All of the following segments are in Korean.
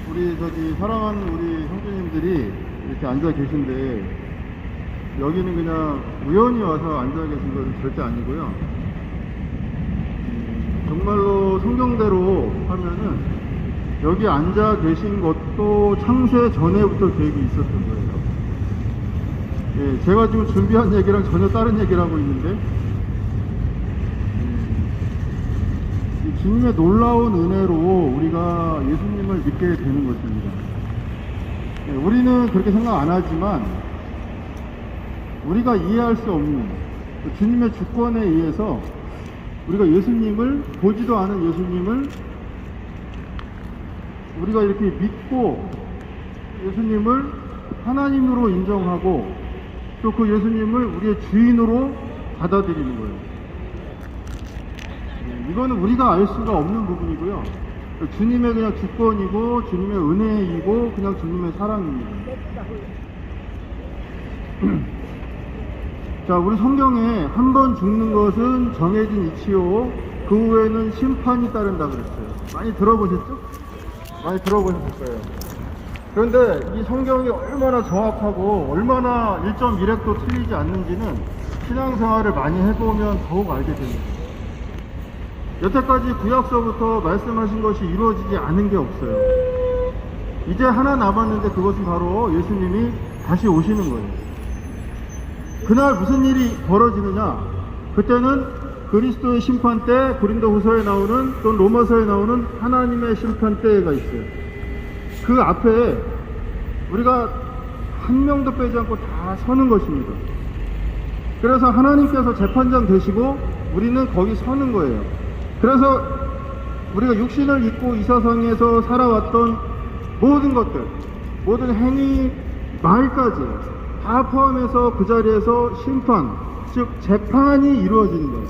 우리 사랑하는 우리 형제님들이 이렇게 앉아 계신데, 여기는 그냥 우연히 와서 앉아 계신 것은 절대 아니고요. 정말로 성경대로 하면은 여기 앉아 계신 것도 창세 전에부터 계획이 있었던 거예요. 예, 제가 지금 준비한 얘기랑 전혀 다른 얘기를 하고 있는데, 이 주님의 놀라운 은혜로 우리가 예수님을 믿게 되는 것입니다. 예, 우리는 그렇게 생각 안 하지만 우리가 이해할 수 없는 주님의 주권에 의해서 우리가 예수님을, 보지도 않은 예수님을 우리가 이렇게 믿고 예수님을 하나님으로 인정하고 또 그 예수님을 우리의 주인으로 받아들이는 거예요. 이거는 우리가 알 수가 없는 부분이고요. 주님의 그냥 주권이고 주님의 은혜이고 그냥 주님의 사랑입니다. 자, 우리 성경에 한 번 죽는 것은 정해진 이치요 그 후에는 심판이 따른다 그랬어요. 많이 들어보셨죠? 많이 들어보셨을 거예요. 그런데 이 성경이 얼마나 정확하고 얼마나 1.1획도 틀리지 않는지는 신앙생활을 많이 해보면 더욱 알게 됩니다. 여태까지 구약서부터 말씀하신 것이 이루어지지 않은 게 없어요. 이제 하나 남았는데 그것은 바로 예수님이 다시 오시는 거예요. 그날 무슨 일이 벌어지느냐? 그때는 그리스도의 심판때, 고린도후서에 나오는 또 로마서에 나오는 하나님의 심판때가 있어요. 그 앞에 우리가 한 명도 빼지 않고 다 서는 것입니다. 그래서 하나님께서 재판장 되시고 우리는 거기 서는 거예요. 그래서 우리가 육신을 입고 이 세상에서 살아왔던 모든 것들, 모든 행위, 말까지 다 포함해서 그 자리에서 심판, 즉 재판이 이루어지는 거예요.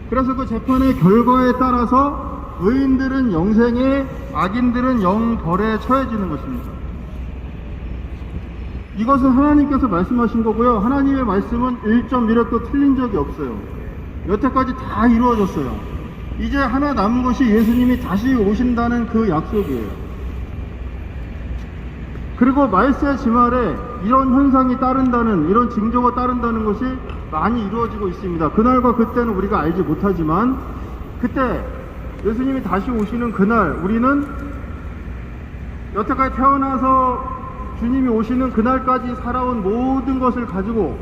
그래서 그 재판의 결과에 따라서 의인들은 영생에, 악인들은 영벌에 처해지는 것입니다. 이것은 하나님께서 말씀하신 거고요. 하나님의 말씀은 1.1획도 틀린 적이 없어요. 여태까지 다 이루어졌어요. 이제 하나 남은 것이 예수님이 다시 오신다는 그 약속이에요. 그리고 말세 지말에 이런 현상이 따른다는, 이런 징조가 따른다는 것이 많이 이루어지고 있습니다. 그날과 그때는 우리가 알지 못하지만 그때 예수님이 다시 오시는 그날, 우리는 여태까지 태어나서 주님이 오시는 그날까지 살아온 모든 것을 가지고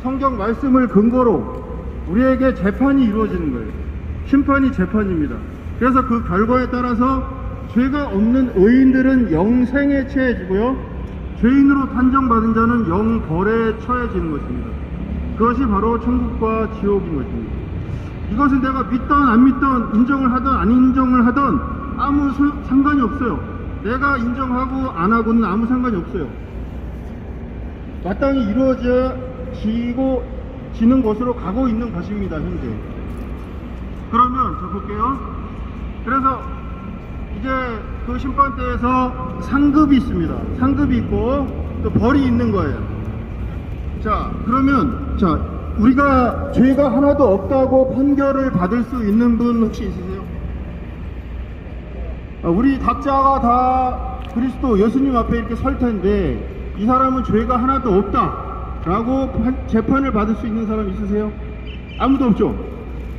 성경 말씀을 근거로 우리에게 재판이 이루어지는 거예요. 심판이 재판입니다. 그래서 그 결과에 따라서 죄가 없는 의인들은 영생에 처해지고요, 죄인으로 판정받은 자는 영벌에 처해지는 것입니다. 그것이 바로 천국과 지옥인 것입니다. 이것은 내가 믿던 안 믿던, 인정을 하던 안 인정을 하던 아무 상관이 없어요. 내가 인정하고 안 하고는 아무 상관이 없어요. 마땅히 이루어지고 지는 것으로 가고 있는 것입니다, 현재. 그러면 저 볼게요. 그래서 이제 그 심판대에서 상급이 있습니다. 상급이 있고 또 벌이 있는 거예요. 자, 그러면 우리가 죄가 하나도 없다고 판결을 받을 수 있는 분 혹시 있으세요? 우리 각자가 다 그리스도 예수님 앞에 이렇게 설 텐데 이 사람은 죄가 하나도 없다라고 재판을 받을 수 있는 사람 있으세요? 아무도 없죠?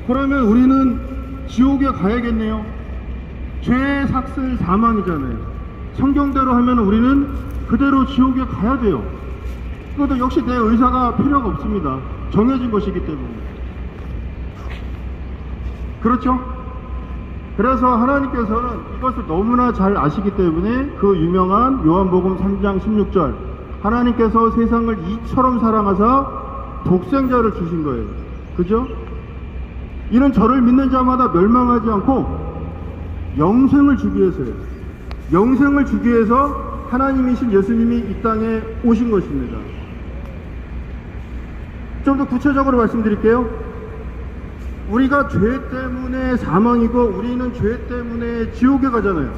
그러면 우리는 지옥에 가야겠네요. 죄의 삭슬 사망이잖아요. 성경대로 하면 우리는 그대로 지옥에 가야 돼요. 그것도 역시 내 의사가 필요가 없습니다. 정해진 것이기 때문에. 그렇죠? 그래서 하나님께서는 이것을 너무나 잘 아시기 때문에 그 유명한 요한복음 3장 16절, 하나님께서 세상을 이처럼 사랑하사 독생자를 주신 거예요. 그죠? 이는 저를 믿는 자마다 멸망하지 않고 영생을 주기 위해서요. 영생을 주기 위해서 하나님이신 예수님이 이 땅에 오신 것입니다. 좀 더 구체적으로 말씀드릴게요. 우리가 죄 때문에 사망이고 우리는 죄 때문에 지옥에 가잖아요.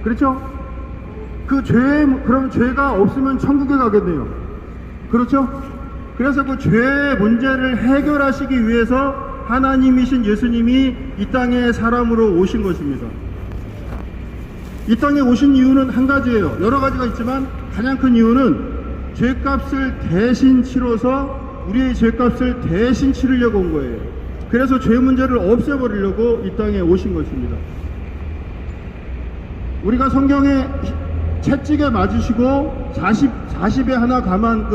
그렇죠? 그럼 죄가 없으면 천국에 가겠네요. 그렇죠? 그래서 그 죄의 문제를 해결하시기 위해서 하나님이신 예수님이 이 땅에 사람으로 오신 것입니다. 이 땅에 오신 이유는 한 가지예요. 여러 가지가 있지만 가장 큰 이유는 죄값을 대신 치러서 우리의 죄값을 대신 치르려고 온 거예요. 그래서 죄 문제를 없애버리려고 이 땅에 오신 것입니다. 우리가 성경에 채찍에 맞으시고 40에 하나 감한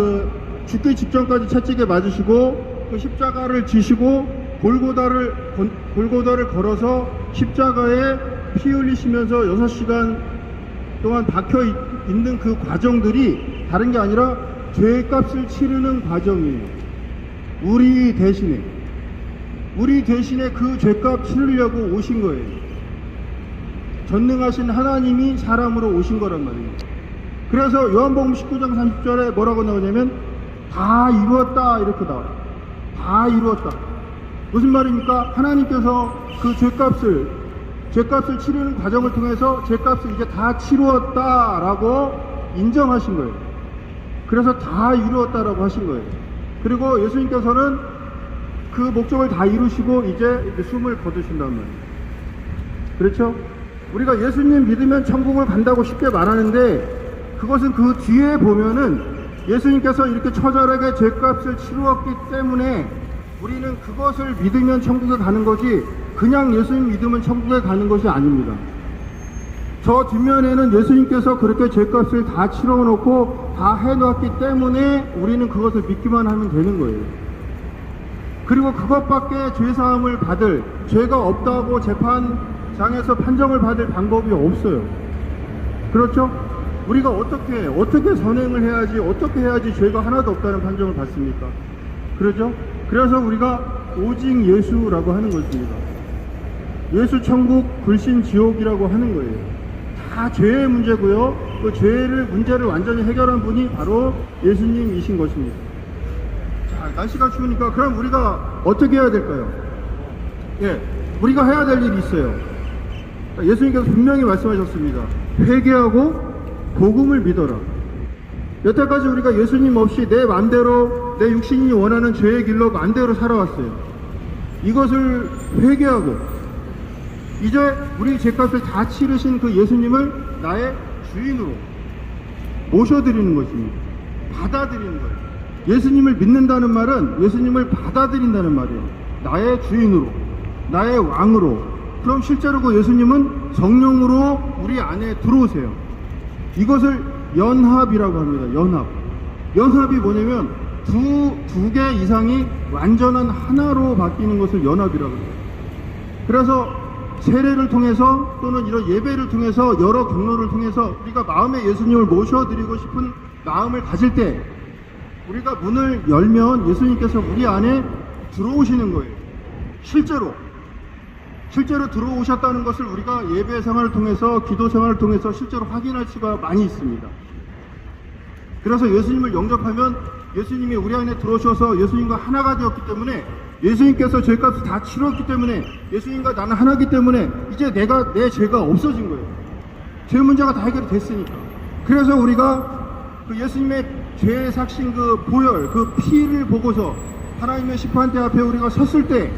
죽기 직전까지 채찍에 맞으시고 그 십자가를 지시고 골고다를 걸어서 십자가에 피 흘리시면서 6시간 동안 박혀 있는 그 과정들이 다른 게 아니라 죄값을 치르는 과정이에요. 우리 대신에 그 죄값 치르려고 오신 거예요. 전능하신 하나님이 사람으로 오신 거란 말이에요. 그래서 요한복음 19장 30절에 뭐라고 나오냐면 다 이루었다 이렇게 나와요. 다 이루었다. 무슨 말입니까? 하나님께서 그 죄값을 치르는 과정을 통해서 죄값을 이제 다 치루었다라고 인정하신 거예요. 그래서 다 이루었다라고 하신 거예요. 그리고 예수님께서는 그 목적을 다 이루시고 이제 숨을 거두신단 말이에요. 그렇죠? 우리가 예수님 믿으면 천국을 간다고 쉽게 말하는데 그것은 그 뒤에 보면은 예수님께서 이렇게 처절하게 죄값을 치루었기 때문에 우리는 그것을 믿으면 천국에 가는 거지 그냥 예수님 믿으면 천국에 가는 것이 아닙니다. 저 뒷면에는 예수님께서 그렇게 죄값을 다 치러놓고 다 해놓았기 때문에 우리는 그것을 믿기만 하면 되는 거예요. 그리고 그것밖에 죄사함을 받을, 죄가 없다고 재판장에서 판정을 받을 방법이 없어요. 그렇죠? 우리가 어떻게 선행을 해야지, 어떻게 해야지 죄가 하나도 없다는 판정을 받습니까? 그렇죠? 그래서 우리가 오직 예수라고 하는 것입니다. 예수 천국, 불신 지옥이라고 하는 거예요. 다 죄의 문제고요. 그 문제를 완전히 해결한 분이 바로 예수님이신 것입니다. 자, 날씨가 추우니까 그럼 우리가 어떻게 해야 될까요? 예, 우리가 해야 될 일이 있어요. 예수님께서 분명히 말씀하셨습니다. 회개하고 복음을 믿어라. 여태까지 우리가 예수님 없이 내 마음대로 내 육신이 원하는 죄의 길로 마음대로 살아왔어요. 이것을 회개하고 이제 우리 죄값을 다 치르신 그 예수님을 나의 주인으로 모셔드리는 것입니다. 받아들이는 거예요. 예수님을 믿는다는 말은 예수님을 받아들인다는 말이에요. 나의 주인으로, 나의 왕으로. 그럼 실제로 그 예수님은 성령으로 우리 안에 들어오세요. 이것을 연합이라고 합니다. 연합이 뭐냐면 두 개 이상이 완전한 하나로 바뀌는 것을 연합이라고 해요. 그래서 세례를 통해서 또는 이런 예배를 통해서 여러 경로를 통해서 우리가 마음에 예수님을 모셔드리고 싶은 마음을 가질 때 우리가 문을 열면 예수님께서 우리 안에 들어오시는 거예요. 실제로 들어오셨다는 것을 우리가 예배 생활을 통해서 기도 생활을 통해서 실제로 확인할 수가 많이 있습니다. 그래서 예수님을 영접하면 예수님이 우리 안에 들어오셔서 예수님과 하나가 되었기 때문에 예수님께서 죄값을 다 치렀기 때문에 예수님과 나는 하나이기 때문에 이제 내 죄가 없어진 거예요. 죄 문제가 다 해결이 됐으니까. 그래서 우리가 그 예수님의 죄에 삭신 그 보혈, 그 피를 보고서 하나님의 심판대 앞에 우리가 섰을 때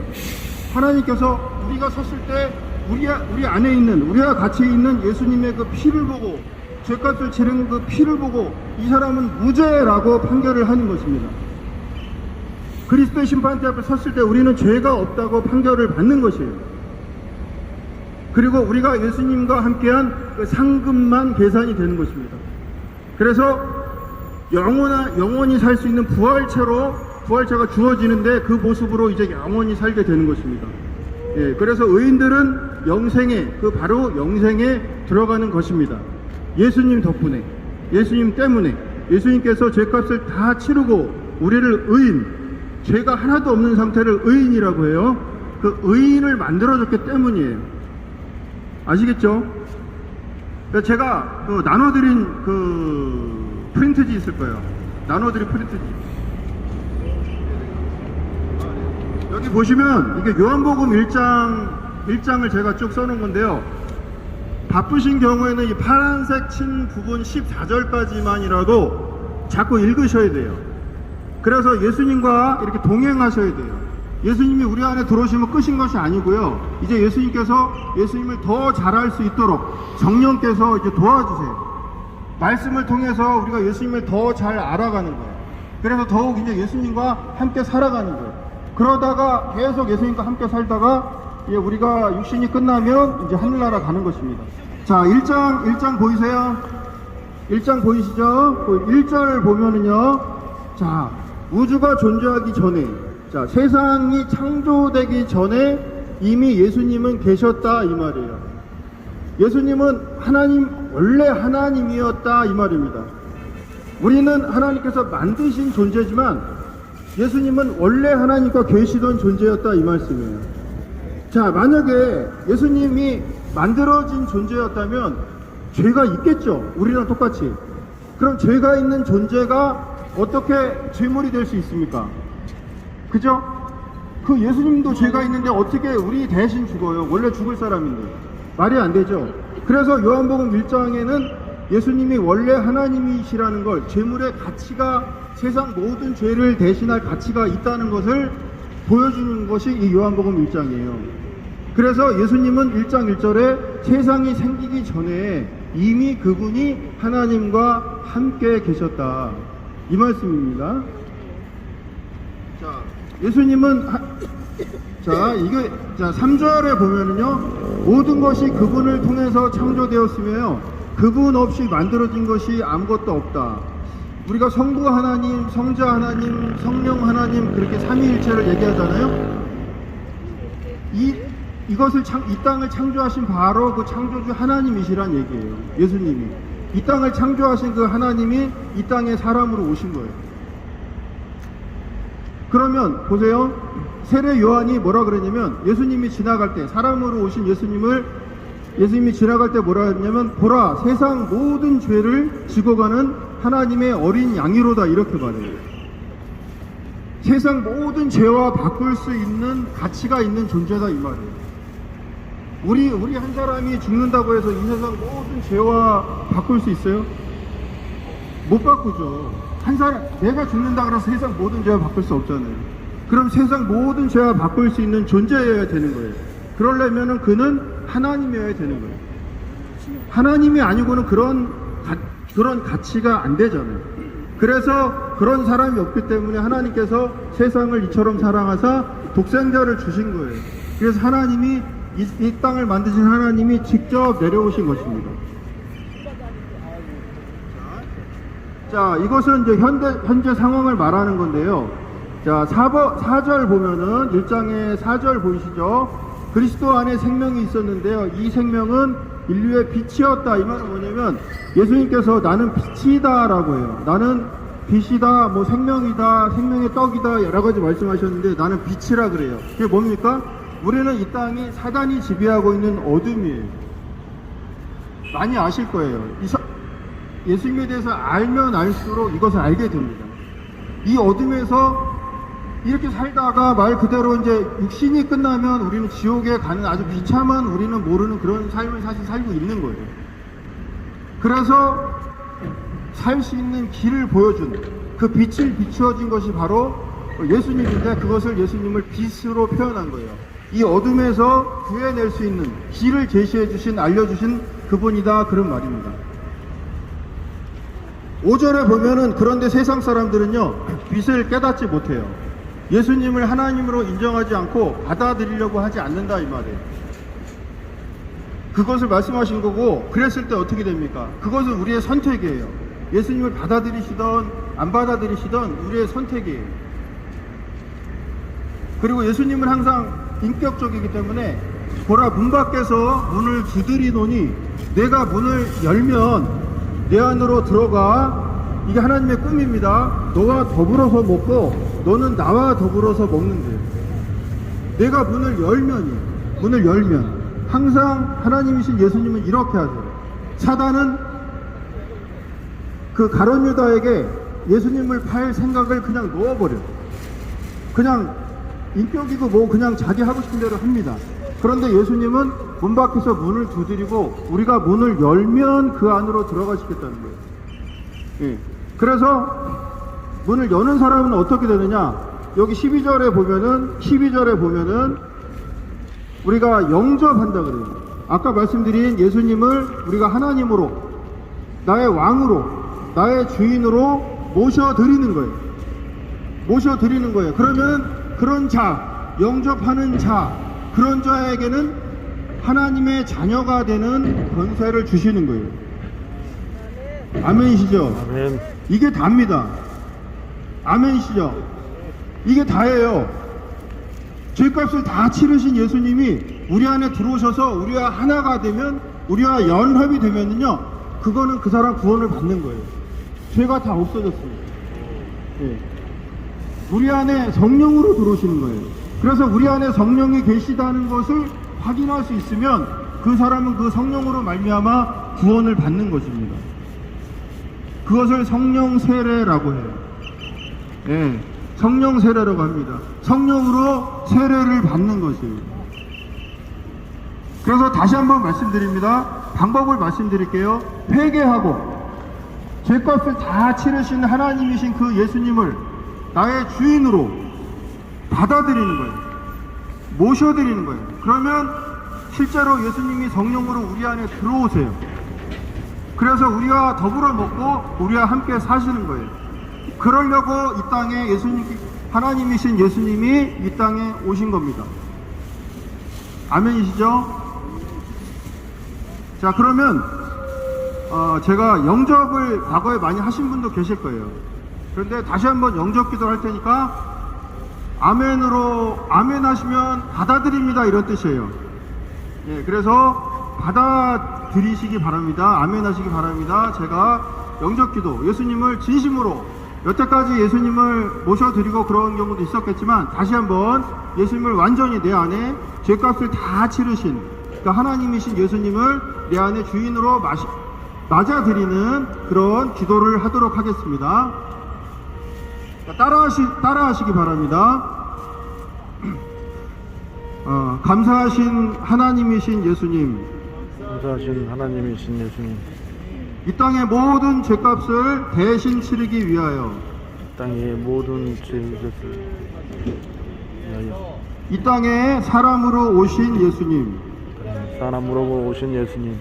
하나님께서 우리가 섰을 때 우리 안에 있는 우리와 같이 있는 예수님의 그 피를 보고 죄값을 치른 그 피를 보고 이 사람은 무죄라고 판결을 하는 것입니다. 그리스도의 심판대 앞에 섰을 때 우리는 죄가 없다고 판결을 받는 것이에요. 그리고 우리가 예수님과 함께한 그 상급만 계산이 되는 것입니다. 그래서 영원히 살 수 있는 부활체가 주어지는데 그 모습으로 이제 영원히 살게 되는 것입니다. 예, 그래서 의인들은 바로 영생에 들어가는 것입니다. 예수님 덕분에, 예수님 때문에, 예수님께서 죄값을 다 치르고 우리를 죄가 하나도 없는 상태를 의인이라고 해요. 그 의인을 만들어줬기 때문이에요. 아시겠죠? 제가 나눠드린 프린트지 있을 거예요. 나눠드린 프린트지. 여기 보시면 이게 요한복음 1장을 제가 쭉 써놓은 건데요. 바쁘신 경우에는 이 파란색 친 부분 14절까지만이라도 자꾸 읽으셔야 돼요. 그래서 예수님과 이렇게 동행하셔야 돼요. 예수님이 우리 안에 들어오시면 끝인 것이 아니고요. 이제 예수님께서 예수님을 더 잘할 수 있도록 성령께서 이제 도와주세요. 말씀을 통해서 우리가 예수님을 더 잘 알아가는 거예요. 그래서 더욱 이제 예수님과 함께 살아가는 거예요. 그러다가 계속 예수님과 함께 살다가 이제 우리가 육신이 끝나면 이제 하늘나라 가는 것입니다. 자, 1장 보이세요? 1장 보이시죠? 1절 보면은요. 자, 우주가 존재하기 전에, 자, 세상이 창조되기 전에 이미 예수님은 계셨다 이 말이에요. 예수님은 원래 하나님이었다 이 말입니다. 우리는 하나님께서 만드신 존재지만 예수님은 원래 하나님과 계시던 존재였다 이 말씀이에요. 자, 만약에 예수님이 만들어진 존재였다면 죄가 있겠죠. 우리랑 똑같이. 그럼 죄가 있는 존재가 어떻게 죄물이 될 수 있습니까? 그죠? 그 예수님도 죄가 있는데 어떻게 우리 대신 죽어요? 원래 죽을 사람인데. 말이 안 되죠. 그래서 요한복음 1장에는 예수님이 원래 하나님이시라는 걸, 죄물의 가치가, 세상 모든 죄를 대신할 가치가 있다는 것을 보여주는 것이 이 요한복음 1장이에요. 그래서 예수님은 1장 1절에 세상이 생기기 전에 이미 그분이 하나님과 함께 계셨다 이 말씀입니다. 자, 예수님은 자, 3절에 보면은요, 모든 것이 그분을 통해서 창조되었으며 그분 없이 만들어진 것이 아무것도 없다. 우리가 성부 하나님, 성자 하나님, 성령 하나님, 그렇게 삼위일체를 얘기하잖아요. 이것을 이 땅을 창조하신 바로 그 창조주 하나님이시란 얘기예요. 예수님이 이 땅을 창조하신 그 하나님이 이 땅에 사람으로 오신 거예요. 그러면 보세요. 세례 요한이 뭐라 그랬냐면, 예수님이 지나갈 때, 사람으로 오신 예수님이 지나갈 때 뭐라 했냐면, 보라, 세상 모든 죄를 지고 가는 하나님의 어린 양이로다, 이렇게 말해요. 세상 모든 죄와 바꿀 수 있는 가치가 있는 존재다 이 말이에요. 우리 한 사람이 죽는다고 해서 이 세상 모든 죄와 바꿀 수 있어요? 못 바꾸죠. 한 사람, 내가 죽는다 그래서 세상 모든 죄와 바꿀 수 없잖아요. 그럼 세상 모든 죄와 바꿀 수 있는 존재여야 되는 거예요. 그러려면은 그는 하나님이어야 되는 거예요. 하나님이 아니고는 그런 가치가 안 되잖아요. 그래서 그런 사람이 없기 때문에 하나님께서 세상을 이처럼 사랑하사 독생자를 주신 거예요. 그래서 하나님이 이 땅을 만드신 하나님이 직접 내려오신 것입니다. 자, 이것은 이제 현재 상황을 말하는 건데요. 자, 4절 보면은 1장의 4절 보이시죠? 그리스도 안에 생명이 있었는데요. 이 생명은 인류의 빛이었다. 이 말은 뭐냐면, 예수님께서 나는 빛이다 라고 해요. 나는 빛이다, 뭐 생명이다, 생명의 떡이다, 여러 가지 말씀하셨는데 나는 빛이라 그래요. 그게 뭡니까? 우리는 이 땅이 사단이 지배하고 있는 어둠이에요. 많이 아실 거예요. 예수님에 대해서 알면 알수록 이것을 알게 됩니다. 이 어둠에서 이렇게 살다가 말 그대로 이제 육신이 끝나면 우리는 지옥에 가는 아주 비참한, 우리는 모르는 그런 삶을 사실 살고 있는 거예요. 그래서 살 수 있는 길을 보여준, 그 빛을 비추어진 것이 바로 예수님인데, 그것을 예수님을 빛으로 표현한 거예요. 이 어둠에서 구해낼 수 있는 길을 제시해 주신, 알려주신 그분이다, 그런 말입니다. 5절에 보면은, 그런데 세상 사람들은요 빛을 깨닫지 못해요. 예수님을 하나님으로 인정하지 않고 받아들이려고 하지 않는다 이 말이에요. 그것을 말씀하신 거고, 그랬을 때 어떻게 됩니까? 그것은 우리의 선택이에요. 예수님을 받아들이시던 안 받아들이시던 우리의 선택이에요. 그리고 예수님은 항상 인격적이기 때문에, 보라, 문 밖에서 문을 두드리노니 내가 문을 열면 내 안으로 들어가. 이게 하나님의 꿈입니다. 너와 더불어서 먹고 너는 나와 더불어서 먹는데, 내가 문을 열면 항상 하나님이신 예수님은 이렇게 하세요. 사단은 그 가룟 유다에게 예수님을 팔 생각을 그냥 놓아버려. 그냥 인격이고 뭐 그냥 자기 하고 싶은 대로 합니다. 그런데 예수님은 문 밖에서 문을 두드리고 우리가 문을 열면 그 안으로 들어가시겠다는 거예요. 예. 그래서 문을 여는 사람은 어떻게 되느냐? 여기 12절에 보면은 우리가 영접한다 그래요. 아까 말씀드린 예수님을 우리가 하나님으로, 나의 왕으로, 나의 주인으로 모셔드리는 거예요. 모셔드리는 거예요. 그러면 그런 자, 영접하는 자, 그런 자에게는 하나님의 자녀가 되는 권세를 주시는 거예요. 아멘이시죠? 아멘. 이게 답니다. 아멘이시죠? 이게 다예요. 죄값을 다 치르신 예수님이 우리 안에 들어오셔서 우리와 하나가 되면, 우리와 연합이 되면은요, 그거는 그 사람 구원을 받는 거예요. 죄가 다 없어졌습니다. 예. 우리 안에 성령으로 들어오시는 거예요. 그래서 우리 안에 성령이 계시다는 것을 확인할 수 있으면 그 사람은 그 성령으로 말미암아 구원을 받는 것입니다. 그것을 성령 세례라고 해요. 예, 성령 세례라고 합니다. 성령으로 세례를 받는 것이에요. 그래서 다시 한번 말씀드립니다. 방법을 말씀드릴게요. 회개하고 죄값을 다 치르신 하나님이신 그 예수님을 나의 주인으로 받아들이는 거예요. 모셔드리는 거예요. 그러면 실제로 예수님이 성령으로 우리 안에 들어오세요. 그래서 우리와 더불어 먹고 우리와 함께 사시는 거예요. 그러려고 이 땅에 하나님이신 예수님이 이 땅에 오신 겁니다. 아멘이시죠? 자, 그러면 제가 영접을 과거에 많이 하신 분도 계실 거예요. 그런데 다시 한번 영접 기도 할 테니까 아멘으로 아멘 하시면 받아들입니다, 이런 뜻이에요. 예, 그래서 받아들이시기 바랍니다. 아멘 하시기 바랍니다. 제가 영접 기도, 예수님을 진심으로, 여태까지 예수님을 모셔드리고 그런 경우도 있었겠지만 다시 한번 예수님을 완전히 내 안에 죄값을 다 치르신, 그러니까 하나님이신 예수님을 내 안에 주인으로 맞아들이는 그런 기도를 하도록 하겠습니다. 따라하시기 바랍니다. 감사하신 하나님이신 예수님, 감사하신 하나님이신 예수님, 이 땅의 모든 죄값을 대신 치르기 위하여 땅의 모든 죄값을 위하여 이 땅에 사람으로 오신 예수님, 사람으로 오신 예수님,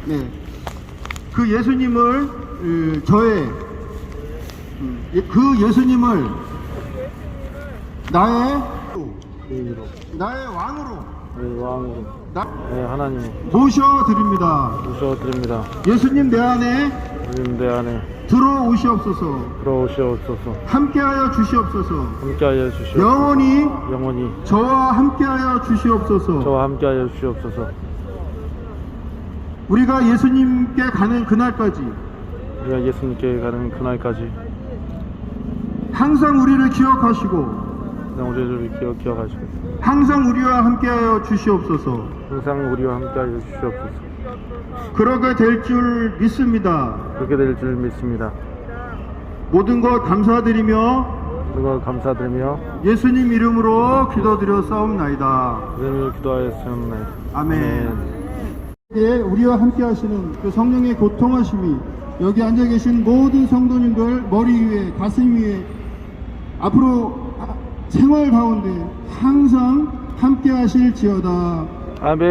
네, 그 예수님을 그 예수님을 나의 왕으로, 왕으로, 하나님 모셔드립니다. 모셔드립니다. 예수님 내 안에 예수님 내 안에 들어오시옵소서. 들어오시옵소서. 함께하여 주시옵소서. 함께하여 주시옵소서. 영원히 저와 함께하여 주시옵소서. 저와 함께하여 주시옵소서. 우리가 예수님께 가는 그날까지, 우리가 예수님께 가는 그날까지 항상 우리를 기억하시고 우리를 기억하시고 항상 우리와 함께하여 주시옵소서. 항상 우리와 함께하여 주시옵소서. 그러게 될 줄 믿습니다. 그렇게 될 줄 믿습니다. 모든 것 감사드리며 그걸 감사드리며 예수님 이름으로 기도드려 싸움나이다. 예수님을 기도하였습니다. 아멘. 예, 우리와 함께하시는 그 성령의 고통하심이 여기 앉아 계신 모든 성도님들 머리 위에, 가슴 위에, 앞으로 생활 가운데 항상 함께하실지어다. 아멘.